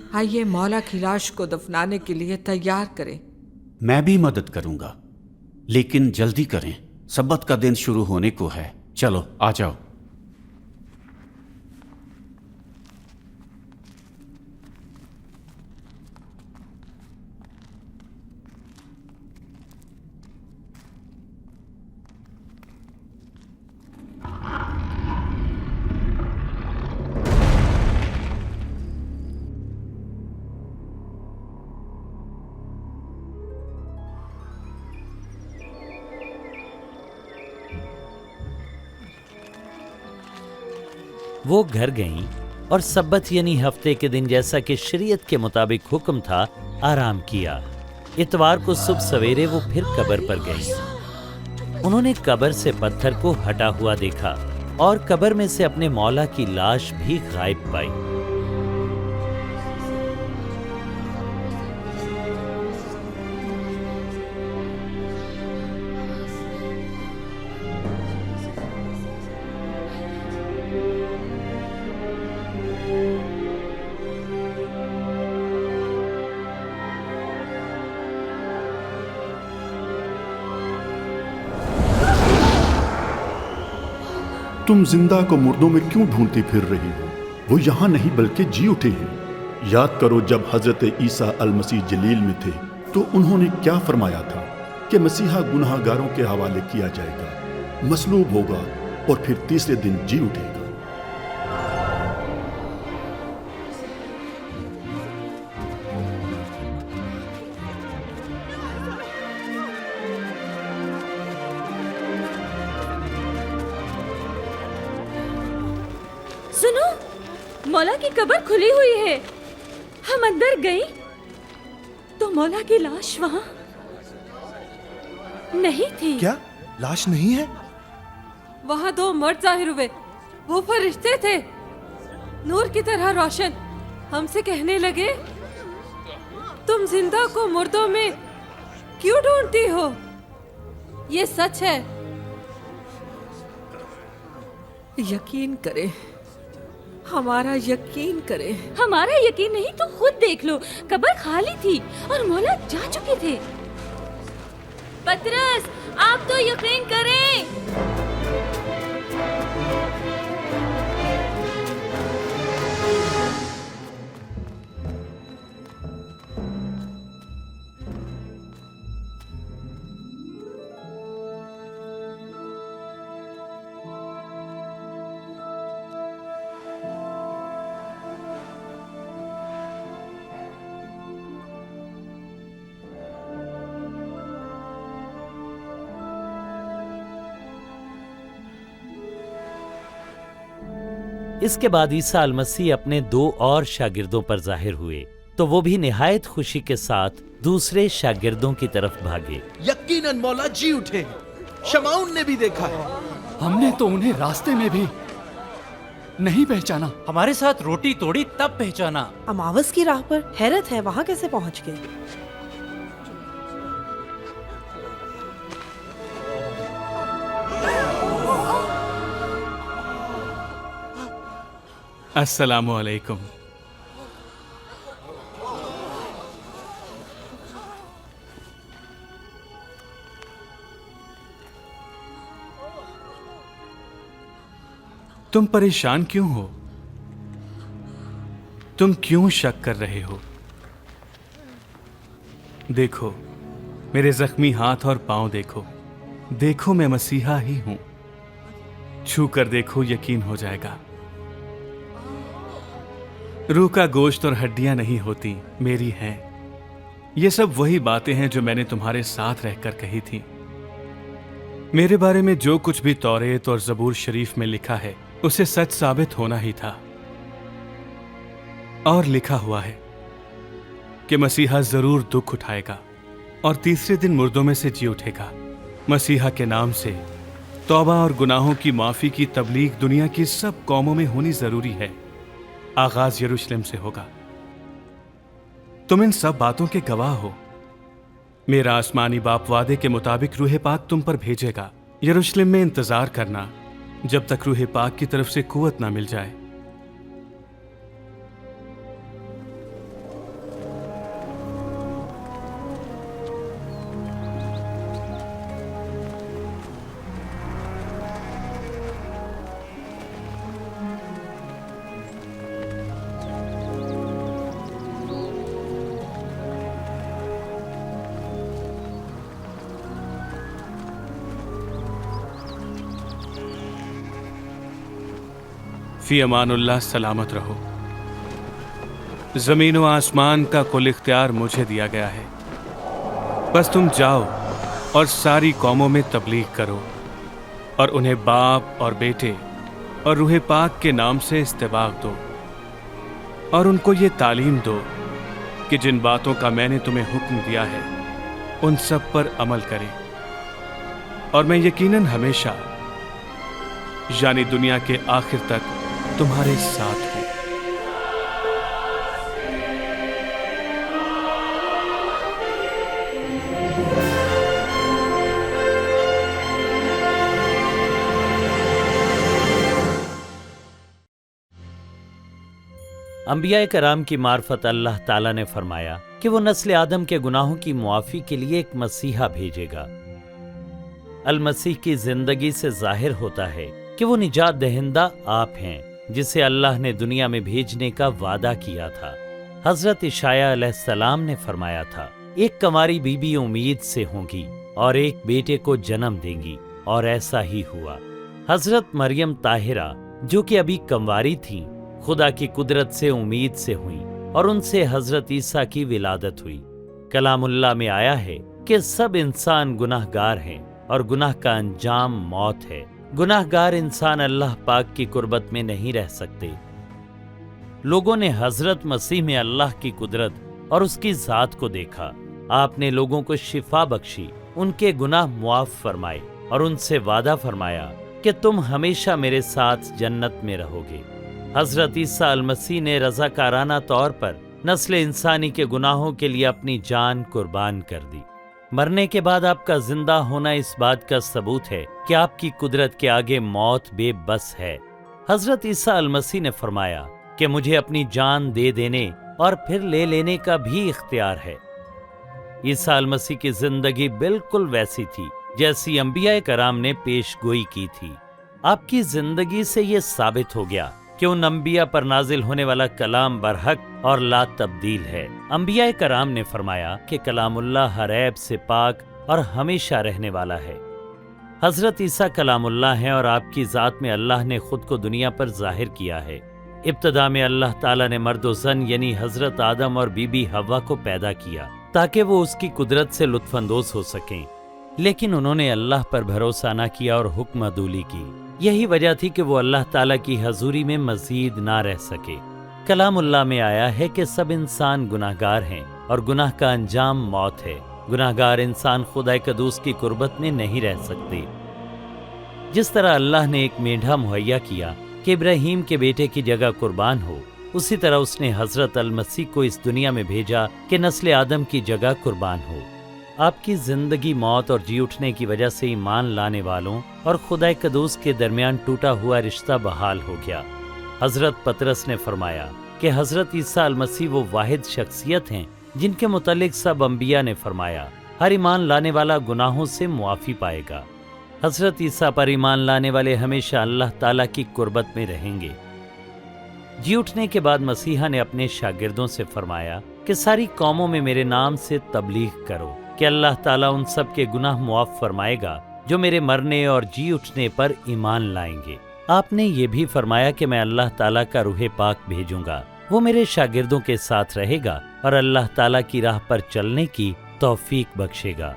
आइए मौला की लाश को दफनाने के लिए तैयार करें। मैं भी मदद करूंगा, लेकिन जल्दी करें, सब्बत का दिन शुरू होने को है। चलो आ जाओ। वो घर गईं और सब्बत यानी हफ्ते के दिन जैसा कि शरीयत के मुताबिक हुक्म था आराम किया। इतवार को सुबह सवेरे वो फिर कब्र पर गईं। उन्होंने कब्र से पत्थर को हटा हुआ देखा और कब्र में से अपने मौला की लाश भी गायब पाई। तुम जिंदा को मुर्दों में क्यों ढूंढती फिर रही हो? वो यहाँ नहीं बल्कि जी उठे हैं। याद करो जब हजरत ईसा अल मसीह जलील में थे तो उन्होंने क्या फरमाया था कि मसीहा गुनाहगारों के हवाले किया जाएगा, मसलूब होगा और फिर तीसरे दिन जी उठेगा। सुनो, मौला की कब्र खुली हुई है। हम अंदर गए तो मौला की लाश वहाँ नहीं थी। क्या लाश नहीं है? वहाँ दो मर्द जाहिर हुए। वो फरिश्ते थे, नूर की तरह रोशन। हमसे कहने लगे, तुम जिंदा को मुर्दों में क्यों ढूंढती हो? ये सच है। यकीन करें, हमारा यकीन करें। हमारा यकीन नहीं तो खुद देख लो, कब्र खाली थी और मौला जा चुके थे। पतरस, आप तो यकीन करें। इसके बाद ईसा अल मसीह अपने दो और शागिर्दों पर जाहिर हुए तो वो भी निहायत खुशी के साथ दूसरे शागिर्दों की तरफ भागे। यकीनन मौला जी उठे, शमाउन ने भी देखा है। हमने तो उन्हें रास्ते में भी नहीं पहचाना। हमारे साथ रोटी तोड़ी तब पहचाना। अमावस की राह पर हैरत है, वहां कैसे पहुंच गए? अस्सलामु अलैकुम। तुम परेशान क्यों हो? तुम क्यों शक कर रहे हो? देखो मेरे जख्मी हाथ और पांव देखो। देखो मैं मसीहा ही हूं। छू कर देखो, यकीन हो जाएगा। रूह का गोश्त और हड्डियां नहीं होती, मेरी हैं। ये सब वही बातें हैं जो मैंने तुम्हारे साथ रहकर कही थी। मेरे बारे में जो कुछ भी तौरेत और ज़बूर शरीफ में लिखा है उसे सच साबित होना ही था। और लिखा हुआ है कि मसीहा जरूर दुख उठाएगा और तीसरे दिन मुर्दों में से जी उठेगा। मसीहा के नाम से तौबा और गुनाहों की माफी की तबलीग दुनिया की सब कौमों में होनी जरूरी है। आगाज यरूशलेम से होगा। तुम इन सब बातों के गवाह हो। मेरा आसमानी बाप वादे के मुताबिक रूह पाक तुम पर भेजेगा। यरूशलेम में इंतजार करना जब तक रूह पाक की तरफ से कुव्वत ना मिल जाए। फी अमानुल्लाह, सलामत रहो। जमीन व आसमान का कुल इख्तियार मुझे दिया गया है, बस तुम जाओ और सारी कौमों में तबलीग करो और उन्हें बाप और बेटे और रूह पाक के नाम से इस्तिबाक दो और उनको ये तालीम दो कि जिन बातों का मैंने तुम्हें हुक्म दिया है उन सब पर अमल करें, और मैं यकीनन हमेशा यानी दुनिया के आखिर तक तुम्हारे साथ हूं। अंबिया कराम की मार्फत अल्लाह ताला ने फरमाया कि वो नस्ल आदम के गुनाहों की मुआफ़ी के लिए एक मसीहा भेजेगा। अल मसीह की जिंदगी से जाहिर होता है कि वो निजात दहिंदा आप हैं, जिसे अल्लाह ने दुनिया में भेजने का वादा किया था। हजरत इशाया अलैहिस्सलाम ने फरमाया था, एक कंवारी बीबी उम्मीद से होगी और एक बेटे को जन्म देंगी, और ऐसा ही हुआ। हजरत मरियम ताहिरा, जो कि अभी कंवारी थीं, खुदा की कुदरत से उम्मीद से हुई और उनसे हजरत ईसा की विलादत हुई। कलामुल्लाह में आया है कि सब इंसान गुनाहगार हैं और गुनाह का अंजाम मौत है। गुनाहगार इंसान अल्लाह पाक की कुर्बत में नहीं रह सकते। लोगों ने हजरत मसीह में अल्लाह की कुदरत और उसकी जात को देखा। आपने लोगों को शिफा बख्शी, उनके गुनाह मुआफ फरमाए और उनसे वादा फरमाया कि तुम हमेशा मेरे साथ जन्नत में रहोगे। हजरत ईसा अल मसीह ने रज़ाकाराना तौर पर नस्ल इंसानी के गुनाहों के लिए अपनी जान कुर्बान कर दी। मरने के बाद आपका जिंदा होना इस बात का सबूत है कि आपकी कुदरत के आगे मौत बेबस है। हजरत ईसा अल मसीह ने फरमाया कि मुझे अपनी जान दे देने और फिर ले लेने का भी इख्तियार है। ईसा अल मसीह की जिंदगी बिल्कुल वैसी थी जैसी अंबिया कराम ने पेशगोई की थी। आपकी जिंदगी से ये साबित हो गया कि उन अंबिया पर नाजिल होने वाला कलाम बरहक और ला तब्दील है। अंबिया कराम ने फरमाया कि कलामुल्लाह हर ऐब से पाक और हमेशा रहने वाला है। हजरत ईसा कलामुल्लाह हैं और आपकी जात में अल्लाह ने खुद को दुनिया पर जाहिर किया है। इब्तदा में अल्लाह ताला ने मर्द व ज़न यानी हजरत आदम और बीबी हव्वा को पैदा किया ताकि वो उसकी कुदरत से लुत्फानंदोज हो सकें, लेकिन उन्होंने अल्लाह पर भरोसा न किया और हुक्म अदूली की। यही वजह थी कि वो अल्लाह ताला की हजूरी में मजीद ना रह सके। कलामुल्लाह में आया है कि सब इंसान गुनाहगार हैं और गुनाह का अंजाम मौत है। गुनाहगार इंसान खुदा कदूस की कुर्बत में नहीं रह सकते। जिस तरह अल्लाह ने एक मेंढा मुहैया किया कि इब्राहीम के बेटे की जगह कुर्बान हो, उसी तरह उसने हजरत अल मसीह को इस दुनिया में भेजा कि नस्ल आदम की जगह कुर्बान हो। आपकी जिंदगी मौत और जी उठने की वजह से ईमान लाने वालों और खुदा कदूस के दरमियान टूटा हुआ रिश्ता बहाल हो गया। हजरत पतरस ने फरमाया कि हजरत ईसा अल मसीह वो वाहिद शख्सियत हैं जिनके मुतालिक सब अंबिया ने फरमाया, हर ईमान लाने वाला गुनाहों से मुआफ़ी पाएगा। हजरत ईसा पर ईमान लाने वाले हमेशा अल्लाह ताला की कुर्बत में रहेंगे। जी उठने के बाद मसीहा ने अपने शागिर्दों से फरमाया कि सारी कौमों में मेरे नाम से तबलीग करो कि अल्लाह ताला उन सब के गुनाह मुआफ़ फरमाएगा जो मेरे मरने और जी उठने पर ईमान लाएंगे। आपने ये भी फरमाया कि मैं अल्लाह ताला का रूह पाक भेजूंगा, वो मेरे शागिर्दों के साथ रहेगा और अल्लाह ताला की राह पर चलने की तौफीक बख्शेगा।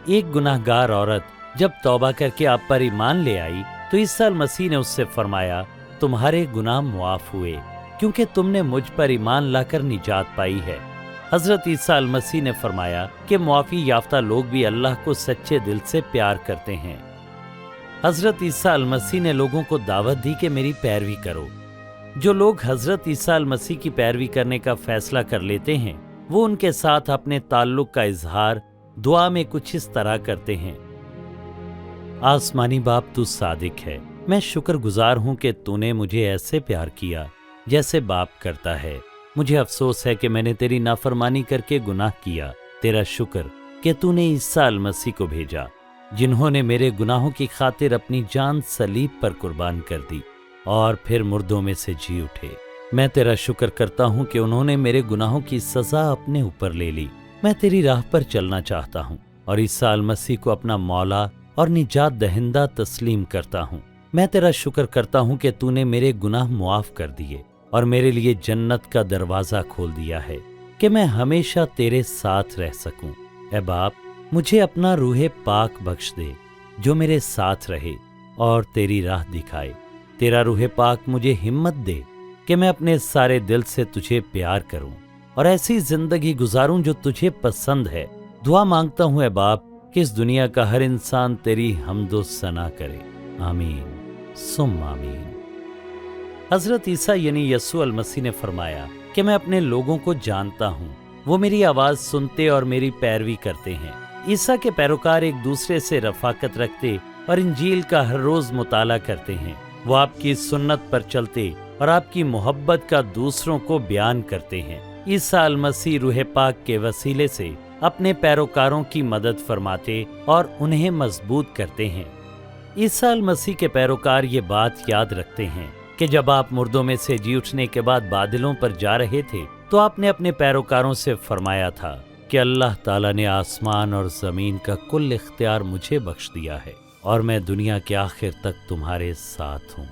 एक गुनाहगार औरत जब तौबा करके आप पर ईमान ले आई तो ईसा अल मसीह ने उससे फरमाया, तुम्हारे गुनाह मुआफ़ हुए क्योंकि तुमने मुझ पर ईमान लाकर निजात पाई है। हजरत ईसा अल मसीह ने फरमाया कि मुआफ़ी याफ्ता लोग भी अल्लाह को सच्चे दिल से प्यार करते हैं। हजरत ईसा अल मसीह ने लोगों को दावत दी कि मेरी पैरवी करो। जो लोग हजरत ईसा अल मसीह की पैरवी करने का फैसला कर लेते हैं वो उनके साथ अपने ताल्लुक का इजहार दुआ में कुछ इस तरह करते हैं, आसमानी बाप तू सादिक है, मैं शुक्रगुजार हूँ कि तूने मुझे ऐसे प्यार किया जैसे बाप करता है। मुझे अफसोस है कि मैंने तेरी नाफरमानी करके गुनाह किया। तेरा शुक्र कि तूने ईसा अल मसीह को भेजा जिन्होंने मेरे गुनाहों की खातिर अपनी जान सलीब पर कुर्बान कर दी और फिर मुर्दों में से जी उठे। मैं तेरा शुक्र करता हूँ कि उन्होंने मेरे गुनाहों की सजा अपने ऊपर ले ली। मैं तेरी राह पर चलना चाहता हूँ और ईसा अल मसीह को अपना मौला और निजात दहिंदा तस्लीम करता हूँ। मैं तेरा शुक्र करता हूँ कि तूने मेरे गुनाह मुआफ कर दिए और मेरे लिए जन्नत का दरवाज़ा खोल दिया है कि मैं हमेशा तेरे साथ रह सकूं। ए बाप, मुझे अपना रूह पाक बख्श दे जो मेरे साथ रहे और तेरी राह दिखाए। तेरा रूह पाक मुझे हिम्मत दे कि मैं अपने सारे दिल से तुझे प्यार करूं और ऐसी जिंदगी गुजारूं जो तुझे पसंद है। दुआ मांगता हूँ ए बाप कि इस दुनिया का हर इंसान तेरी हम्दो सना करे। आमीन सुम आमीन। हजरत ईसा यानी यसू अल मसीह ने फरमाया कि मैं अपने लोगों को जानता हूँ, वो मेरी आवाज सुनते और मेरी पैरवी करते हैं। ईसा के पैरोकार एक दूसरे से रफाकत रखते और इंजील का हर रोज मुताला करते हैं। वो आपकी सुन्नत पर चलते और आपकी मोहब्बत का दूसरों को बयान करते हैं। ईसा अल मसीह रूह पाक के वसीले से अपने पैरोकारों की मदद फरमाते और उन्हें मजबूत करते हैं। ईसा अल मसीह के पैरोकार ये बात याद रखते हैं कि जब आप मुर्दों में से जी उठने के बाद बादलों पर जा रहे थे तो आपने अपने पैरोकारों से फरमाया था कि अल्लाह ताला ने आसमान और जमीन का कुल इख्तियार मुझे बख्श दिया है और मैं दुनिया के आखिर तक तुम्हारे साथ हूँ।